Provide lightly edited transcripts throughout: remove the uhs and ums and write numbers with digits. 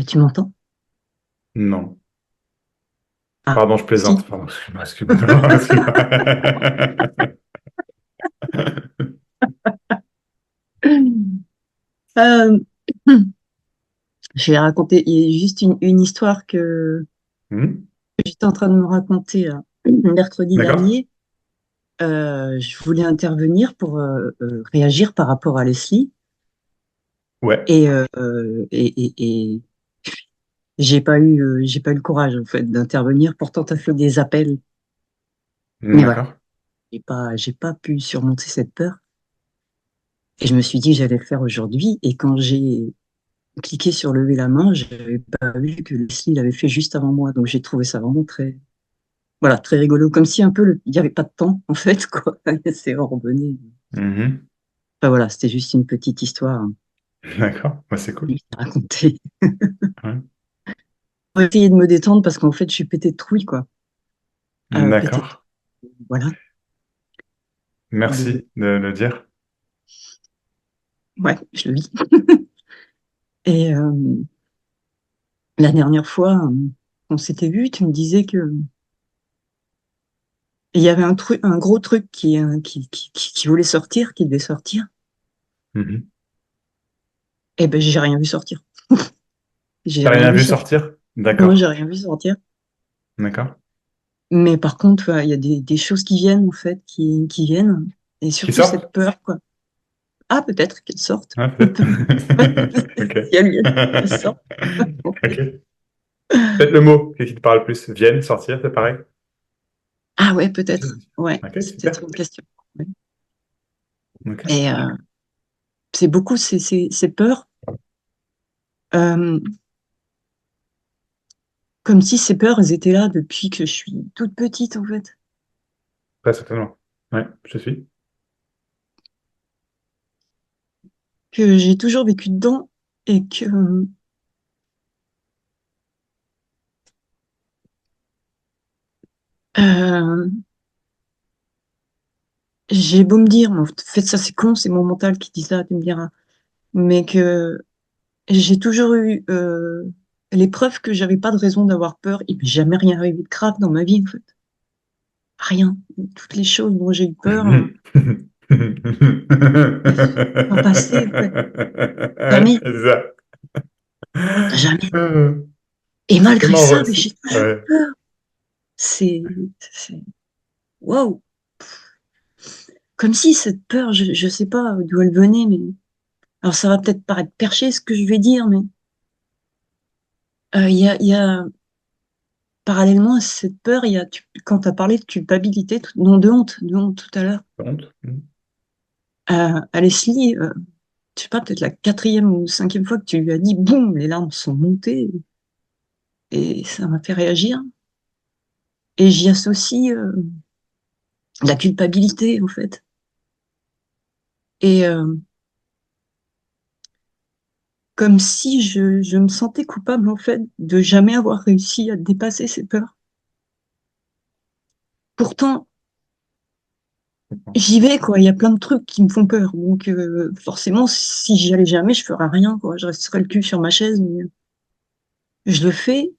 Tu m'entends? Non. Ah, Pardon, je si. plaisante. Pardon, excuse-moi, excuse-moi. Euh, je vais raconter il y a juste une histoire que Hmm. j'étais en train de me raconter mercredi D'accord? dernier. Je voulais intervenir pour réagir par rapport à Leslie Ouais. et j'ai pas eu le courage en fait d'intervenir. Pourtant, tu as fait des appels, mais voilà, D'accord. j'ai pas pu surmonter cette peur. Et je me suis dit que j'allais le faire aujourd'hui. Et quand j'ai cliqué sur lever la main, j'avais pas vu que Leslie l'avait fait juste avant moi. Donc j'ai trouvé ça vraiment voilà, très rigolo. Comme si un peu il n'y avait pas de temps, en fait, quoi. C'est ordonné. Mhm. Enfin voilà, c'était juste une petite histoire D'accord. Bah, c'est cool. à raconter. Ouais. Pour essayer de me détendre parce qu'en fait, je suis pété de trouille, quoi. Pété de D'accord. trouille. Voilà. Le... Merci de le dire. Ouais, je le vis. Et la dernière fois, on s'était vu, tu me disais que il y avait un gros truc qui voulait sortir, qui devait sortir. Mhm. Eh ben, j'ai rien vu sortir. J'ai T'as rien rien vu vu sortir. sortir? Non, j'ai D'accord. rien vu sortir. D'accord. Mais par contre, il y a des choses qui viennent, en fait, qui viennent. Et Qui surtout cette sortent? peur, quoi. Ah, peut-être qu'elles sortent. Ah, peut-être. Si elles viennent, elles Ok. sortent. En fait. Ok. Peut-être le mot qui te parle plus. Viennent, sortir, c'est pareil. Ah ouais, peut-être. Ouais, Ok, c'est peut-être super. une question. Ouais. Ok. Et c'est beaucoup ces peurs, euh, comme si ces peurs, elles étaient là depuis que je suis toute petite, en fait. Très certainement. Ouais, je suis. Que j'ai toujours vécu dedans et que euh, j'ai beau me dire, en fait, ça c'est con, c'est mon mental qui dit ça, tu me diras, mais que j'ai toujours eu les preuves que j'avais pas de raison d'avoir peur. Il m'est jamais rien arrivé de grave dans ma vie, en fait. Rien. Toutes les choses dont j'ai eu peur, elles se sont passées, en fait. Jamais, C'est ça. jamais. Euh, Et C'est malgré tellement ça, mais j'ai toujours ouais. peur. C'est, c'est, waouh. Comme si cette peur, je sais pas d'où elle venait, mais alors ça va peut-être paraître perché ce que je vais dire, mais il y a parallèlement à cette peur, quand tu as parlé de culpabilité, non de honte tout à l'heure, Honte. à Leslie, je sais pas, peut-être la quatrième ou cinquième fois que tu lui as dit, boum, les larmes sont montées et ça m'a fait réagir. Et j'y associe la culpabilité, en fait. Et comme si je me sentais coupable, en fait, de jamais avoir réussi à dépasser ces peurs. Pourtant, j'y vais, quoi. Il y a plein de trucs qui me font peur. Donc, forcément, si j'y allais jamais, je ferais rien, quoi. Je resterais le cul sur ma chaise, mais je le fais.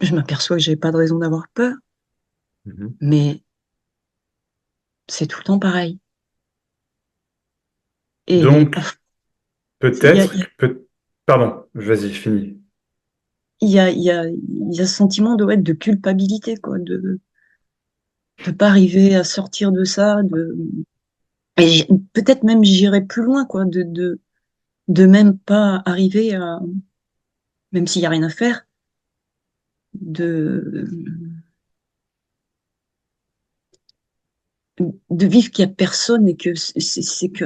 Je m'aperçois que j'ai pas de raison d'avoir peur, Mhm. mais c'est tout le temps pareil. Et Donc, il y a, peut-être Pardon, vas-y, finis. il y a ce sentiment de, ouais, de culpabilité, quoi, de pas arriver à sortir de ça, et peut-être même j'irais plus loin, quoi, de même pas arriver à, même s'il y a rien à faire, de, de vivre qu'il y a personne et que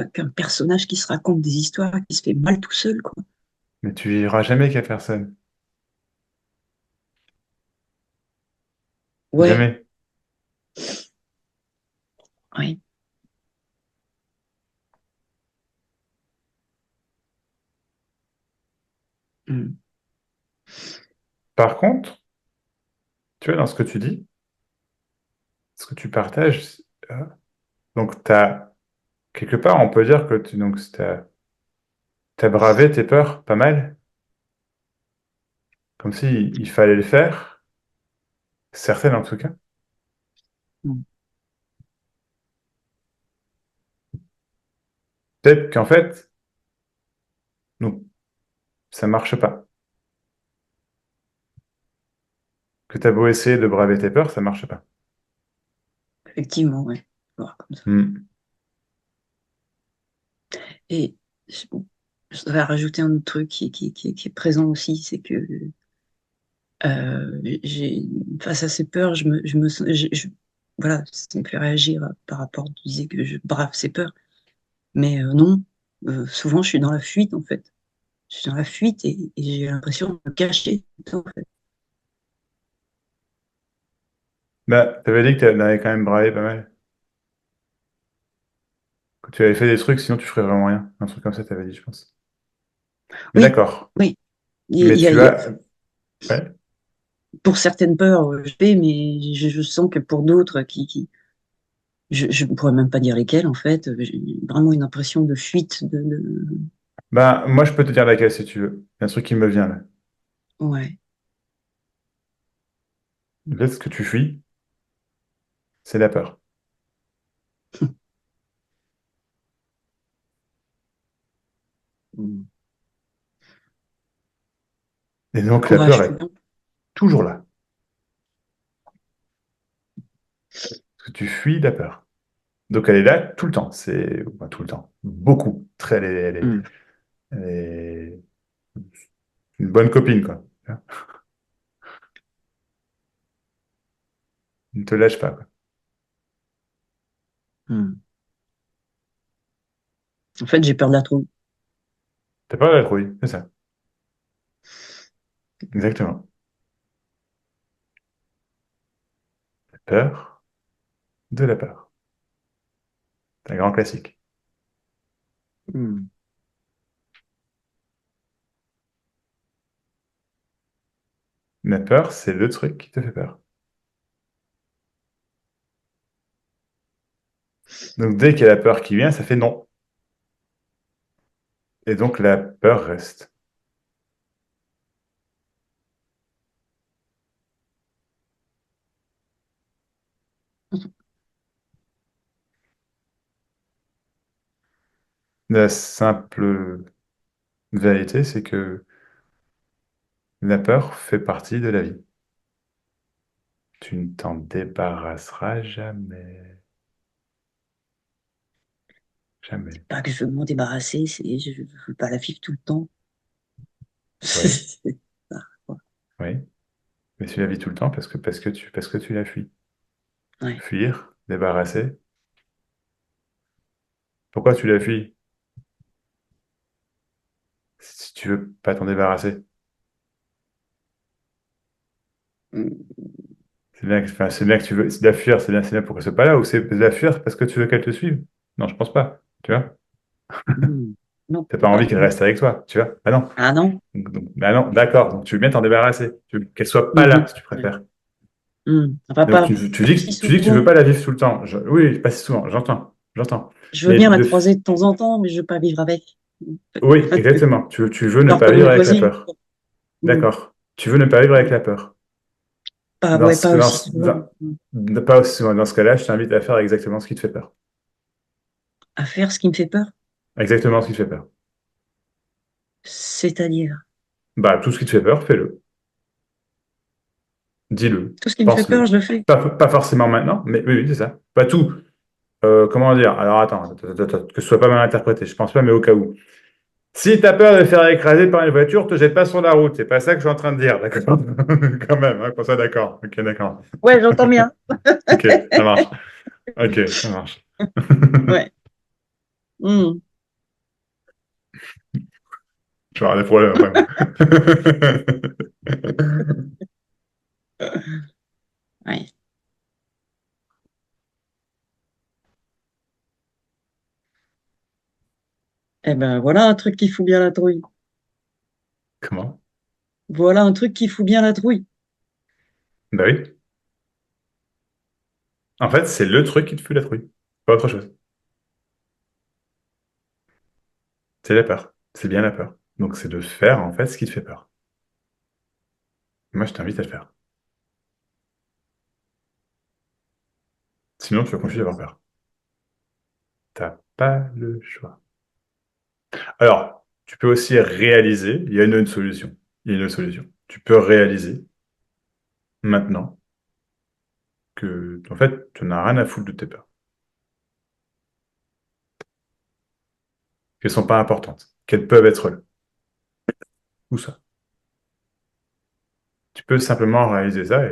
qu'un personnage qui se raconte des histoires, qui se fait mal tout seul, quoi. Mais tu iras jamais qu'à personne. Ouais, Jamais. ouais. Mm. Par contre, tu vois, dans ce que tu dis, ce que tu partages, euh, donc t'as, quelque part, on peut dire que t'as bravé tes peurs pas mal. Comme si il fallait le faire, certaines en tout cas. Mm. Peut-être qu'en fait, non, ça marche pas. Que t'as beau essayer de braver tes peurs, ça marche pas. Effectivement, ouais. Voir comme ça. Hmm. Et je, je voudrais rajouter un autre truc qui est présent aussi, c'est que j'ai, face à ces peurs, je me sens, voilà, ça me fait réagir par rapport, tu disais que je brave ces peurs, mais non, souvent je suis dans la fuite en fait. Je suis dans la fuite et j'ai l'impression de me cacher tout le temps, en fait. Bah, t'avais dit que t'en avais quand même bravé pas mal. Que tu avais fait des trucs, sinon tu ferais vraiment rien. Un truc comme ça, t'avais dit, je pense. Mais Oui, d'accord. oui, Mais tu as... Ouais. pour certaines peurs, je fais, mais je sens que pour d'autres je ne pourrais même pas dire lesquelles en fait, j'ai vraiment une impression de fuite, Bah, moi, je peux te dire laquelle si tu veux. Il y a un truc qui me vient là. ouais. En fait, ce que tu fuis, c'est la peur. Mm. Et donc, la peur Courage, est Fouillon. toujours là. Parce que tu fuis la peur. Donc, elle est là tout le temps. C'est... Enfin, tout le temps. Beaucoup. Très... Mm. elle est une bonne copine, quoi. Ne te lâche pas, quoi. Mm. En fait, j'ai peur de la trouille. T'as peur de la trouille, c'est ça. Exactement. Peur de la peur. C'est un grand classique. Mm. La peur, c'est le truc qui te fait peur. Donc, dès qu'il y a la peur qui vient, ça fait non. Et donc, la peur reste. La simple vérité, c'est que la peur fait partie de la vie. Tu ne t'en débarrasseras jamais. Jamais. Pas que je veux m'en débarrasser, je veux pas la vivre tout le temps. Oui, C'est ça, quoi. oui. Mais tu la vis tout le temps parce que tu la fuis. Ouais. Fuir, débarrasser. Pourquoi tu la fuis? Si tu veux pas t'en débarrasser. Mm. C'est bien que tu veux. C'est de la fuir, c'est bien pour qu'elle soit pas là, ou c'est de la fuir parce que tu veux qu'elle te suive? Non, je pense pas. Tu vois? Mm. Non, T'as pas envie bah qu'elle non. reste avec toi, tu vois? Ah non. Ah non. Bah non, d'accord. Donc tu veux bien t'en débarrasser. Tu veux qu'elle soit pas là, Mhm. si tu Ouais. préfères. Mm. Enfin, Donc pas si tu dis que tu veux souvent. pas la vivre tout le temps. Oui, pas si souvent, j'entends, j'entends. Je veux Mais bien la croiser de temps en temps, mais je veux pas vivre avec. oui, exactement. Tu veux ne Genre pas comme vivre une avec la voisine. peur. Mm. D'accord. Tu veux ne pas vivre avec Mm. la peur. Pas, ouais, pas Dans aussi souvent. Mm. pas aussi souvent. Dans ce cas-là, je t'invite à faire exactement ce qui te fait peur. À faire ce qui me fait peur. Exactement ce qui te fait peur. C'est-à-dire, Bah, tout ce qui te fait peur, fais-le. Dis-le. tout ce qui me fait peur, Pense-le. je le fais. Pas forcément maintenant, mais oui, oui, c'est ça. Pas tout. Comment dire? Alors attends, que ce soit pas mal interprété. Je pense pas, mais au cas où. Si tu as peur de te faire écraser par une voiture, te jette pas sur la route. C'est pas ça que je suis en train de dire, d'accord? Quand même, hein, qu'on soit d'accord. Ok, d'accord. Ouais, j'entends bien. Ok, ça marche. Ok, ça marche. Ouais. Mm. Je vais avoir des problèmes après, moi. Ouais. Eh ben, voilà un truc qui fout bien la trouille. Comment? Voilà un truc qui fout bien la trouille. Bah oui. En fait, c'est le truc qui te fout la trouille. Pas autre chose. C'est la peur. C'est bien la peur. Donc c'est de faire, en fait, ce qui te fait peur. Moi, je t'invite à le faire. Sinon, tu vas continuer d'avoir peur. T'as pas le choix. Alors, tu peux aussi réaliser, il y a une autre solution. Il y a une autre solution. Tu peux réaliser maintenant que, en fait, tu n'as rien à foutre de tes peurs. Qu'elles sont pas importantes. Qu'elles peuvent être là. Où ça? Tu peux simplement réaliser ça.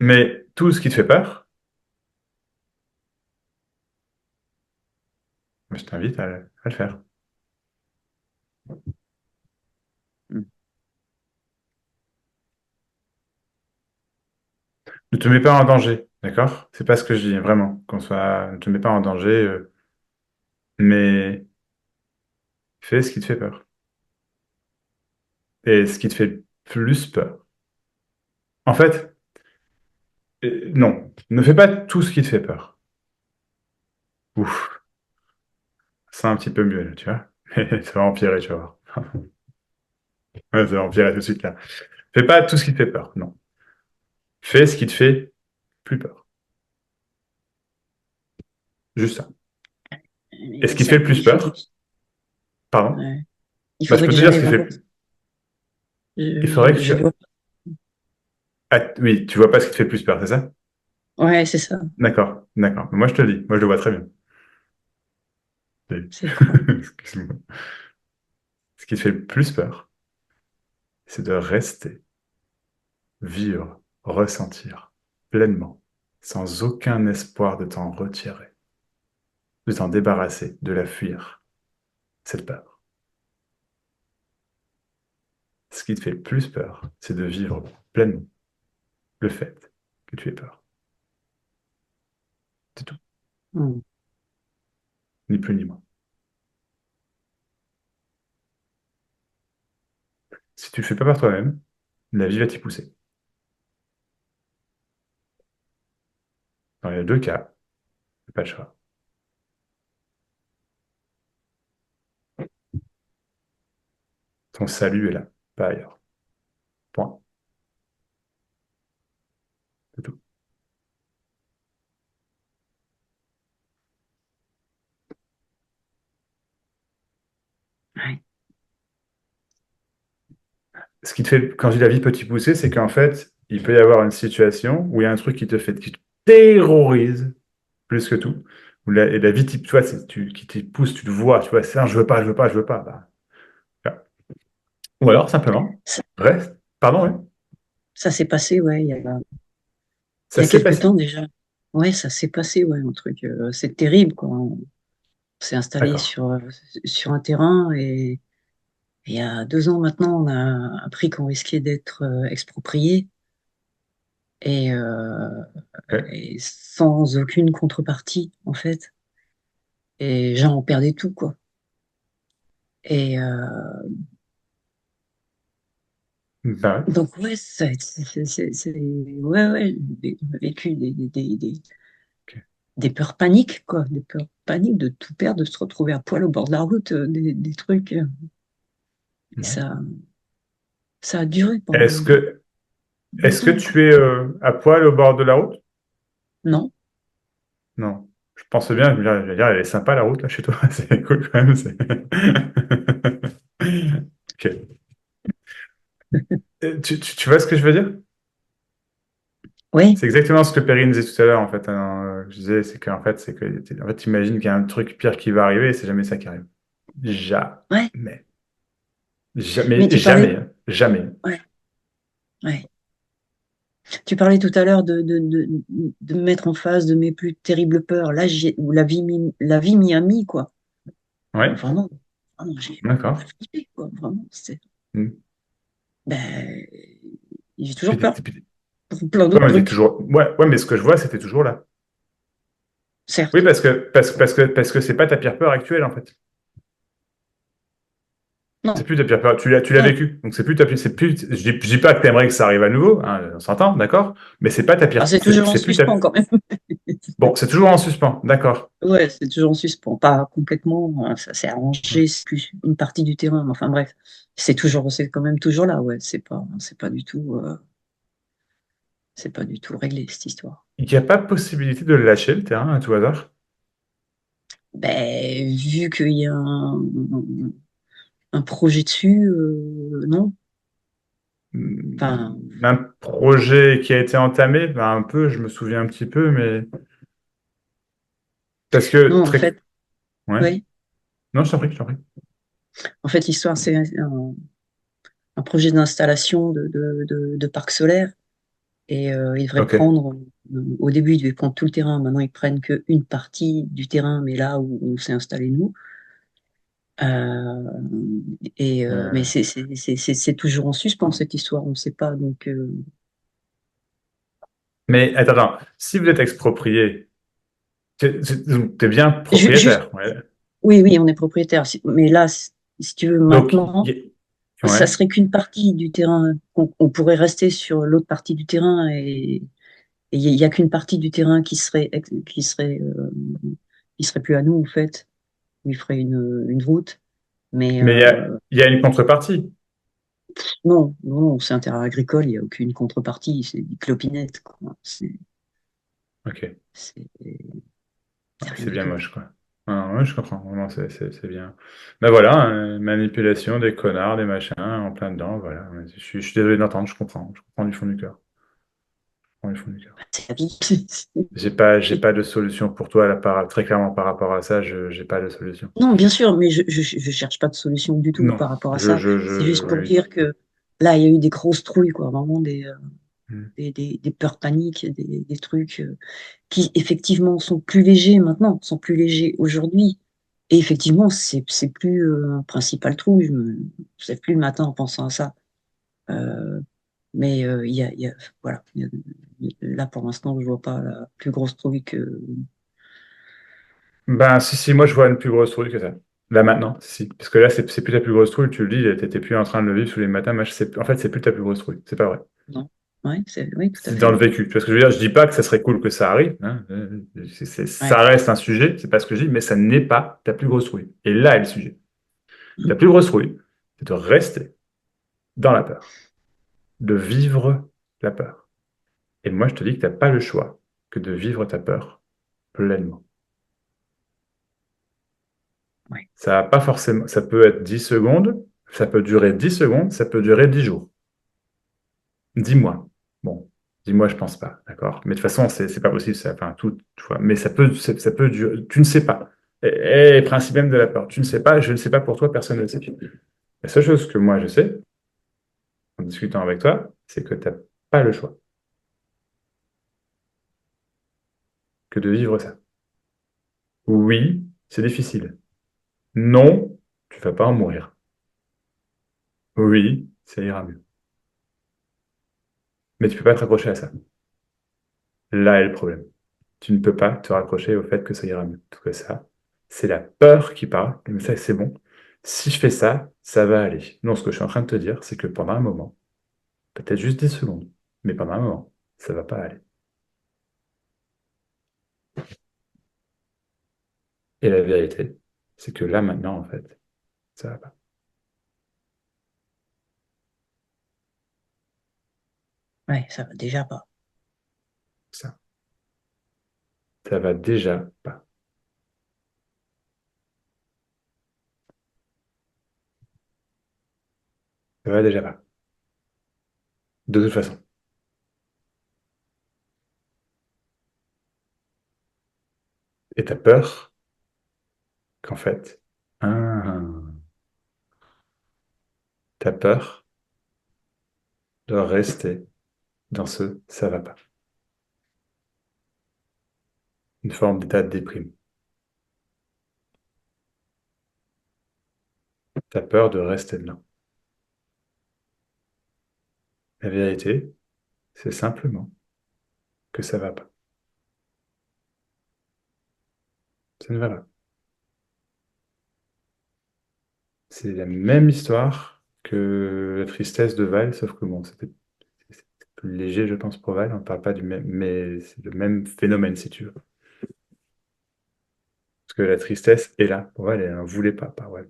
Mais tout ce qui te fait peur, je t'invite à le faire. Mm. Ne te mets pas en danger, d'accord? C'est pas ce que je dis, vraiment. Ne te mets pas en danger, mais fais ce qui te fait peur. Et ce qui te fait plus peur. En fait, non, ne fais pas tout ce qui te fait peur. Ouf, c'est un petit peu mieux, là, tu vois? Ça va empirer, tu vas voir. Ouais, ça va empirer tout de suite, là. Fais pas tout ce qui te fait peur, non. Fais ce qui te fait plus peur. Juste ça. Et ce Mais qui te fait ça, le plus peur, pardon? ouais. Il Bah, je faudrait peux que te dire ce qui j'arrive à fait voir. plus. Il faudrait que tu... Je vois. Ah, oui, tu vois pas ce qui te fait le plus peur, c'est ça? Ouais, c'est ça. D'accord, d'accord. Moi, je te le dis. Moi, je le vois très bien. C'est quoi? Excuse-moi. Ce qui te fait le plus peur, c'est de rester, vivre, ressentir pleinement, sans aucun espoir de t'en retirer, de t'en débarrasser, de la fuir, cette peur. Ce qui te fait le plus peur, c'est de vivre pleinement le fait que tu aies peur. C'est tout, Mm. ni plus ni moins. Si tu le fais pas par toi-même, la vie va t'y pousser. Dans les deux cas, pas de choix. Ton salut est là, pas ailleurs. Point. C'est tout. Ouais. Ce qui te fait, quand je dis la vie peut t'y pousser, c'est qu'en fait, il peut y avoir une situation où il y a un truc qui te terrorise plus que tout. Et la vie, tu vois, qui t'y pousse, tu le vois, tu vois, c'est un, je veux pas, je veux pas, je veux pas. Bah, voilà. Ou alors, simplement, Ça, reste. Pardon, oui. ça s'est passé, ouais, il Ça y a s'est quelque passé. temps déjà. Ouais, ça s'est passé, ouais, un truc. C'est terrible, quoi. On s'est installé D'accord. sur un terrain et il y a 2 ans maintenant, on a appris qu'on risquait d'être exproprié et, Ok. et sans aucune contrepartie, en fait. Et gens en perdaient tout, quoi. Et Bah ouais. donc, ouais, ouais, ouais, on a vécu Ok. des peurs paniques, quoi. Des peurs paniques de tout perdre, de se retrouver à poil au bord de la route, des trucs. Et Ouais. ça a duré Est-ce pendant que, est-ce que longtemps, quoi. tu es à poil au bord de la route? Non, Non. Je pensais bien, je veux dire, elle est sympa la route là chez toi, c'est cool quand même. Ok. Tu vois ce que je veux dire? oui, C'est exactement ce que Perrine disait tout à l'heure, en fait. Je disais, en fait, t'imagines qu'il y a un truc pire qui va arriver et c'est jamais ça qui arrive. ouais. Jamais. Mais Jamais, tu parlais, jamais, hein. Jamais. ouais, ouais. Tu parlais tout à l'heure de me mettre en face de mes plus terribles peurs. Là, ou la vie m'y a mis, quoi. Ouais, Vraiment, vraiment, j'ai d'accord. flippé, quoi. Vraiment, Mm. ben, j'ai Puis toujours peur pour plein ouais, d'autres mais trucs, ouais, mais ce que je vois, c'était toujours là. Oui, certes. parce que c'est pas ta pire peur actuelle, en fait. C'est Non, plus ta pire peur. Tu l'as non. vécu. Donc, c'est plus ta pire, je dis pas que t'aimerais que ça arrive à nouveau, hein, on s'entend, d'accord? Mais c'est pas ta Ah, pire, c'est toujours en c'est plus ta, suspens quand même. bon, c'est toujours en suspens, d'accord. Ouais, c'est toujours en suspens. Pas complètement, ça s'est arrangé, c'est plus une partie du terrain, mais enfin bref. C'est quand même toujours là, ouais. C'est pas du tout réglé, cette histoire. Il n'y a pas possibilité de le lâcher, le terrain, à tout hasard? Ben, vu qu'il y a un projet dessus, non. Enfin, Un projet qui a été entamé, ben, un peu, je me souviens un petit peu, mais parce que non, en très... fait, Ouais. oui. Non, je t'en prie, je t'en prie. En fait, l'histoire, c'est un projet d'installation de parc solaire. Et ils devraient Ok. prendre, au début, ils devaient prendre tout le terrain. Maintenant, ils prennent qu'une partie du terrain, mais là où on s'est installé nous. Euh, mais Euh, c'est toujours en suspens, cette histoire, on ne sait pas. Donc, Mais attends, si vous êtes exproprié, t'es bien juste, propriétaire. Ouais. oui, oui, on est propriétaire. Mais là, si tu veux, Donc, maintenant, ça ouais. serait qu'une partie du terrain. On pourrait rester sur l'autre partie du terrain et il n'y a qu'une partie du terrain qui serait plus à nous, en fait. Où il ferait une route. Mais Mais il y a une contrepartie. non, non, c'est un terrain agricole, il n'y a aucune contrepartie, c'est des clopinettes, quoi. Ok. C'est Ouais, c'est rien c'est du bien tout. moche, quoi. Ah, ouais, je comprends. Vraiment, c'est bien. Ben voilà, manipulation des connards, des machins, en plein dedans, voilà. Ouais, je suis désolé d'entendre, je comprends. Je comprends du fond du cœur. Je comprends du fond du cœur. C'est la vie. J'ai pas de solution pour toi, là, très clairement, par rapport à ça, j'ai pas de solution. Non, bien sûr, mais je cherche pas de solution du tout Non, par rapport à ça. C'est juste pour oui. dire que là, il y a eu des grosses trouilles, quoi, vraiment Hmm. des peurs paniques, des trucs qui effectivement sont plus légers maintenant, sont plus légers aujourd'hui. Et effectivement, c'est plus un principal trou. Je me lève plus le matin en pensant à ça. Euh, Mais voilà, là pour l'instant, je vois pas la plus grosse trouille que. Ben, si, moi, je vois une plus grosse trouille que ça. Là, maintenant, si. Parce que là, c'est plus ta plus grosse trouille, tu le dis, t'étais plus en train de le vivre tous les matins. En fait, c'est plus ta plus grosse trouille. C'est pas vrai. Non. Ouais, oui, tout à C'est dans fait. le vécu. Tu vois ce que je veux dire? Je dis pas que ça serait cool que ça arrive, hein. Ouais. Ça reste un sujet, c'est pas ce que je dis, mais ça n'est pas ta plus grosse trouille. Et là est le sujet. Ta Mhm. plus grosse trouille, c'est de rester dans la peur, de vivre la peur. Et moi, je te dis que tu n'as pas le choix que de vivre ta peur pleinement. Ouais. Ça a pas forcément, ça peut être 10 secondes, ça peut durer 10 secondes, ça peut durer 10 jours, 10 mois. Bon, 10 mois, je pense pas, d'accord? Mais de toute façon, c'est pas possible, enfin, tout, tu vois. Mais ça peut durer, tu ne sais pas. Et principe même de la peur, tu ne sais pas, je ne sais pas pour toi, personne ne le sait. La seule chose que moi je sais, en discutant avec toi, c'est que tu n'as pas le choix que de vivre ça. Oui, c'est difficile. Non, tu vas pas en mourir. Oui, ça ira mieux. Mais tu peux pas te raccrocher à ça. Là est le problème. Tu ne peux pas te raccrocher au fait que ça ira mieux. Parce que ça, c'est la peur qui parle. Mais ça, c'est bon. Si je fais ça, ça va aller. Non, ce que je suis en train de te dire, c'est que pendant un moment, peut-être juste 10 secondes, mais pendant un moment, ça va pas aller. Et la vérité, c'est que là, maintenant, en fait, ça va pas. Ouais, ça va déjà pas. Ça, ça va déjà pas. Ça va déjà pas. De toute façon. Et t'as peur qu'en fait, ah, t'as peur de rester dans ce ça va pas. Une forme d'état de déprime. T'as peur de rester dedans. La vérité, c'est simplement que ça va pas. Ça ne va pas. C'est la même histoire que la tristesse de Val, sauf que bon, c'est plus léger, je pense, pour Val. On ne parle pas du même, mais c'est le même phénomène, si tu veux. Parce que la tristesse est là. Pour Val, elle n'en voulait pas, par Val.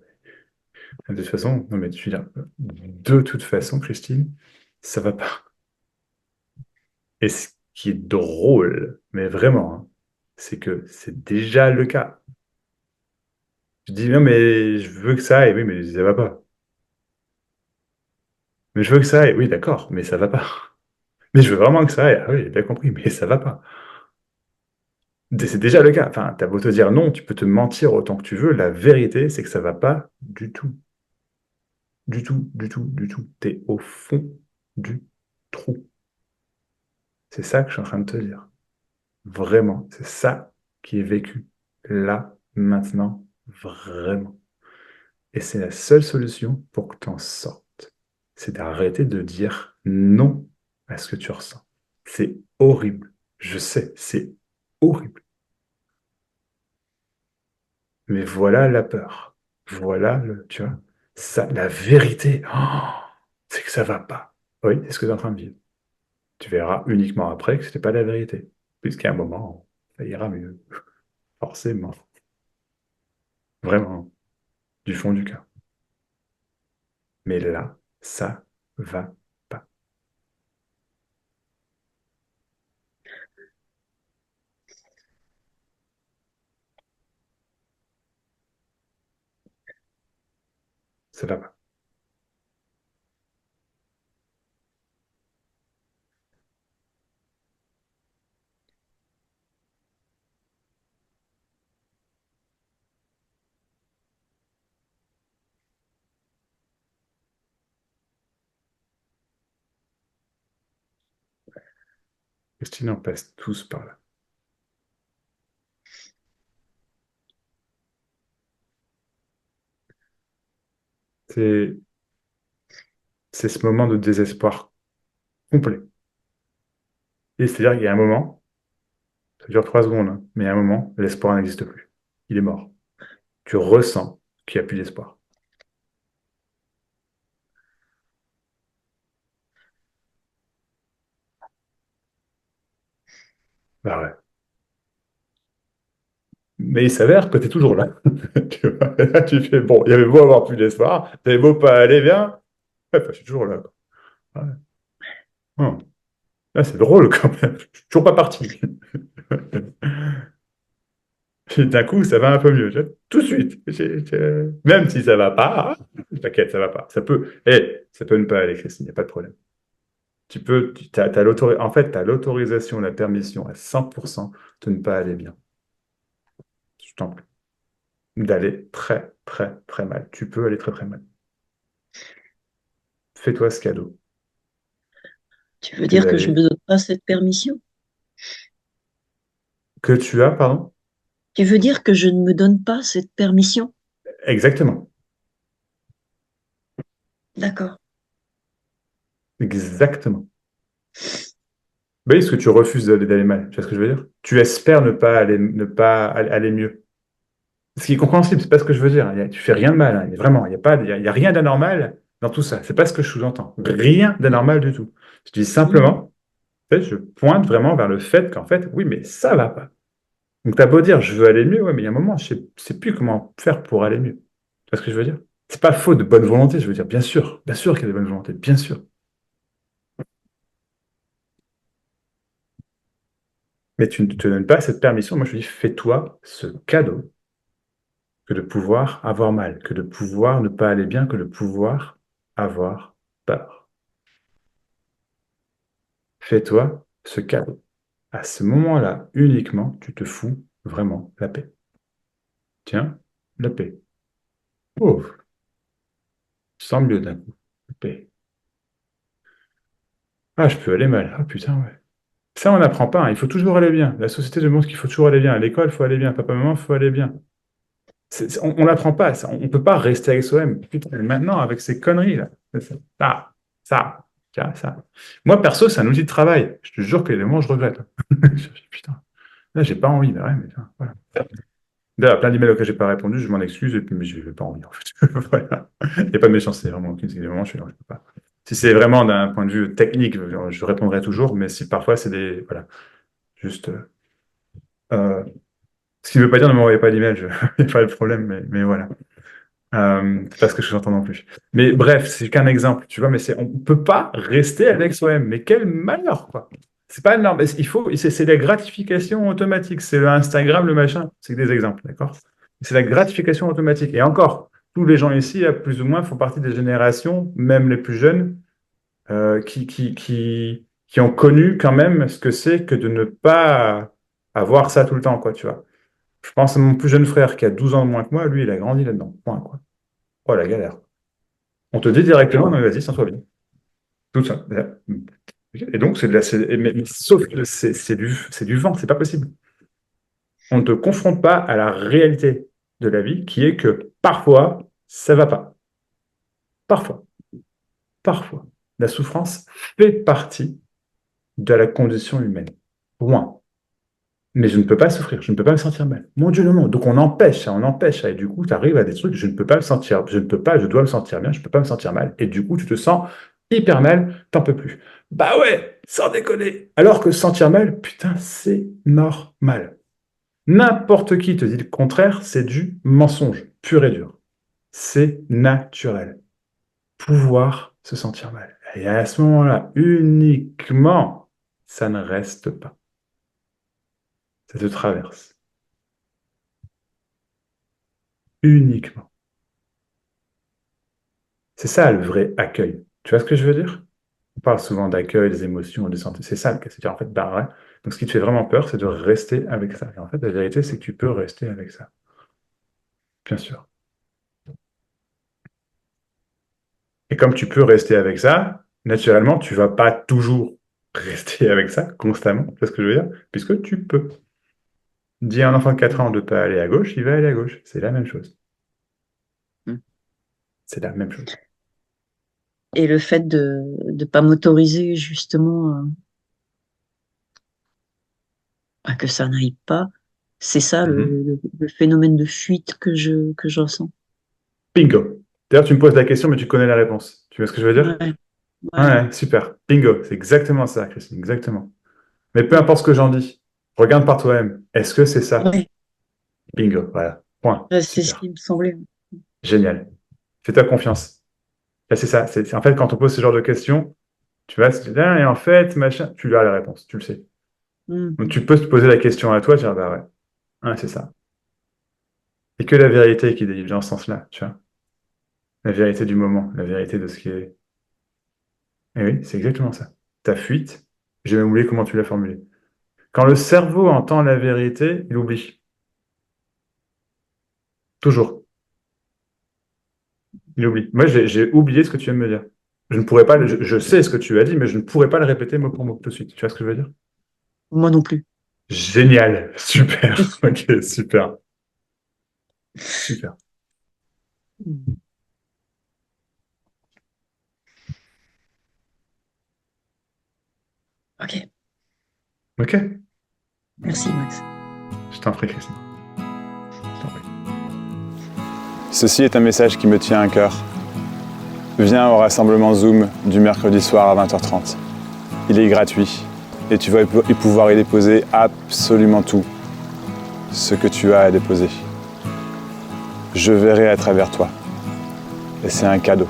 De toute façon, non mais je veux dire, de toute façon, Christine, ça va pas. Et ce qui est drôle, mais vraiment, hein, c'est que c'est déjà le cas. Je dis non mais je veux que ça aille, oui mais ça va pas. Mais je veux que ça aille, oui d'accord, mais ça va pas. Mais je veux vraiment que ça aille, ah oui, j'ai bien compris, mais ça va pas. C'est déjà le cas. Enfin, t'as beau te dire non, tu peux te mentir autant que tu veux. La vérité, c'est que ça va pas du tout. Du tout, du tout, du tout. T'es au fond du trou. C'est ça que je suis en train de te dire. Vraiment. C'est ça qui est vécu. Là, maintenant, vraiment. Et c'est la seule solution pour que tu en sortes. C'est d'arrêter de dire non à ce que tu ressens. C'est horrible. Je sais, c'est horrible. Mais voilà la peur. Voilà tu vois, ça, la vérité, c'est que ça va pas. Oui, c'est ce que tu es en train de vivre. Tu verras uniquement après que ce n'était pas la vérité. Puisqu'à un moment, ça ira mieux. Forcément. Vraiment. Du fond du cœur. Mais là, ça va pas. Ça va pas. Christine, on passe tous par là. C'est, c'est ce moment de désespoir complet. Et c'est-à-dire qu'il y a un moment, ça dure 3 secondes, hein, mais à un moment, l'espoir n'existe plus. Il est mort. Tu ressens qu'il n'y a plus d'espoir. Bah ouais. Mais il s'avère que tu es toujours là. Tu vois, là, tu fais, bon, il y avait beau avoir plus d'espoir, il y avait beau pas aller bien, ouais, bah, je suis toujours là, quoi. Ouais. Hum. Là, c'est drôle quand même. Je suis toujours pas parti. Puis d'un coup, ça va un peu mieux. Tu vois. Tout de suite. Même si ça va pas, t'inquiète, ça va pas. Ça peut ne pas aller, Christine, il n'y a pas de problème. En fait, tu as l'autorisation, la permission à 100% de ne pas aller bien. Je t'en prie. D'aller très, très, très mal. Tu peux aller très, très mal. Fais-toi ce cadeau. Tu veux C'est dire que je ne d'aller. me donne pas cette permission? Que tu as, pardon? Tu veux dire que je ne me donne pas cette permission? Exactement. D'accord. Exactement. Oui, parce que tu refuses d'aller mal. Tu vois ce que je veux dire? Tu espères ne pas aller mieux. Ce qui est compréhensible, c'est pas ce que je veux dire. Tu fais rien de mal, hein. Vraiment, il y a rien d'anormal dans tout ça. C'est pas ce que je sous-entends. Rien d'anormal du tout. Je dis Mhm. simplement, en fait, je pointe vraiment vers le fait qu'en fait, oui, mais ça va pas. Donc t'as beau dire, je veux aller mieux, ouais, mais il y a un moment, je sais plus comment faire pour aller mieux. Tu vois ce que je veux dire? C'est pas faux de bonne volonté, je veux dire, bien sûr qu'il y a de bonne volonté, bien sûr. Mais tu ne te donnes pas cette permission. Moi, je te dis, fais-toi ce cadeau que de pouvoir avoir mal, que de pouvoir ne pas aller bien, que de pouvoir avoir peur. Fais-toi ce cadeau. À ce moment-là, uniquement, tu te fous vraiment la paix. Tiens, la paix. Oh, je sens mieux d'un coup. La paix. Ah, je peux aller mal. Ah, putain, ouais. Ça, on n'apprend pas, hein. Il faut toujours aller bien. La société nous montre qu'il faut toujours aller bien. À l'école, il faut aller bien. Papa, maman, il faut aller bien. On n'apprend pas ça. On ne peut pas rester avec soi-même. Putain, maintenant, avec ces conneries-là. Ça, tiens, ça. Moi, perso, c'est un outil de travail. Je te jure que les moments, je regrette. Putain, là, j'ai pas envie. Mais ouais, mais tiens, voilà. D'ailleurs, plein d'emails auxquels j'ai pas répondu, je m'en excuse, et puis, mais je n'ai pas envie, en fait. Voilà. Il n'y a pas de méchanceté, vraiment aucune. C'est des moments, je suis là, je peux pas. Si c'est vraiment d'un point de vue technique, je répondrai toujours, mais si parfois c'est des. Voilà, juste. Euh, ce qui ne veut pas dire ne m'envoyez pas d'email, il n'y a pas de problème, mais voilà. C'est pas ce que j'entends non plus. Mais bref, c'est qu'un exemple, tu vois, mais on peut pas rester avec soi-même. Mais quel malheur, quoi. C'est pas énorme. C'est la gratification automatique. C'est le Instagram, le machin. C'est que des exemples, d'accord? C'est la gratification automatique. Et encore, tous les gens ici, là, plus ou moins, font partie des générations, même les plus jeunes, qui ont connu quand même ce que c'est que de ne pas avoir ça tout le temps, quoi, tu vois. Je pense à mon plus jeune frère qui a 12 ans de moins que moi, lui, il a grandi là-dedans. Point, quoi. Oh, la galère. On te dit directement, non, mais vas-y, sens-toi bien. Tout ça. Et donc, mais sauf que c'est du vent, c'est pas possible. On ne te confronte pas à la réalité de la vie qui est que parfois, ça va pas. Parfois. Parfois. La souffrance fait partie de la condition humaine. Pour moi. Mais je ne peux pas souffrir, je ne peux pas me sentir mal. Mon Dieu, non, non. Donc on empêche ça, on empêche ça. Et du coup, tu arrives à des trucs, je ne peux pas me sentir, je ne peux pas, je dois me sentir bien, je ne peux pas me sentir mal. Et du coup, tu te sens hyper mal, t'en peux plus. Bah ouais, sans déconner. Alors que se sentir mal, putain, c'est normal. N'importe qui te dit le contraire, c'est du mensonge, pur et dur. C'est naturel. Pouvoir se sentir mal. Et à ce moment-là, uniquement, ça ne reste pas. Ça te traverse. Uniquement. C'est ça le vrai accueil. Tu vois ce que je veux dire? On parle souvent d'accueil, des émotions, des sentiments. C'est ça le cas. C'est-à-dire, en fait, bah ouais. Donc, ce qui te fait vraiment peur, c'est de rester avec ça. Et en fait, la vérité, c'est que tu peux rester avec ça. Bien sûr. Et comme tu peux rester avec ça, naturellement, tu vas pas toujours rester avec ça constamment. Tu vois ce que je veux dire? Puisque tu peux. Dis à un enfant de 4 ans de ne pas aller à gauche, il va aller à gauche. C'est la même chose. Mm. C'est la même chose. Et le fait de ne pas m'autoriser justement à que ça n'aille pas, c'est ça Mhm. le phénomène de fuite que je ressens. Bingo. D'ailleurs, tu me poses la question, mais tu connais la réponse. Tu vois ce que je veux dire? Ouais, ouais, Ouais, super. Bingo. C'est exactement ça, Christine. Exactement. Mais peu importe ce que j'en dis, regarde par toi-même. Est-ce que c'est ça? ouais. Bingo. Voilà. Point. Ouais, c'est ce Super. qui me semblait. Génial. Fais-toi confiance. Là, c'est ça. En fait, quand on pose ce genre de questions, tu vas se dire, ah, et en fait, machin, tu as la réponse. Tu le sais. Donc, Mm. tu peux te poser la question à toi, dire, bah ouais, ouais, c'est ça. Et que la vérité qui délivre dans ce sens-là, tu vois. La vérité du moment, la vérité de ce qui est. Et oui, c'est exactement ça. Ta fuite, j'ai même oublié comment tu l'as formulé. Quand le cerveau entend la vérité, il oublie. Toujours. Il oublie. Moi, j'ai oublié ce que tu viens de me dire. Je ne pourrais pas, je sais ce que tu as dit, mais je ne pourrais pas le répéter mot pour mot tout de suite. Tu vois ce que je veux dire? Moi non plus. Génial. Super. Ok, super. Super. Mm. Ok, Ok. merci Max. Je t'en prie, Christine. Je t'en prie. Ceci est un message qui me tient à cœur. Viens au rassemblement Zoom du mercredi soir à 20h30. Il est gratuit et tu vas y pouvoir y déposer absolument tout ce que tu as à déposer. Je verrai à travers toi. Et c'est un cadeau.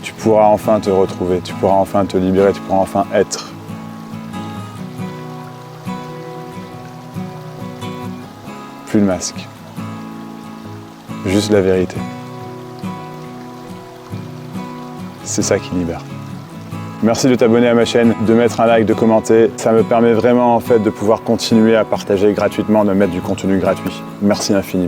Tu pourras enfin te retrouver, tu pourras enfin te libérer, tu pourras enfin être. Plus le masque. Juste la vérité. C'est ça qui libère. Merci de t'abonner à ma chaîne, de mettre un like, de commenter. Ça me permet vraiment en fait de pouvoir continuer à partager gratuitement, de mettre du contenu gratuit. Merci infiniment.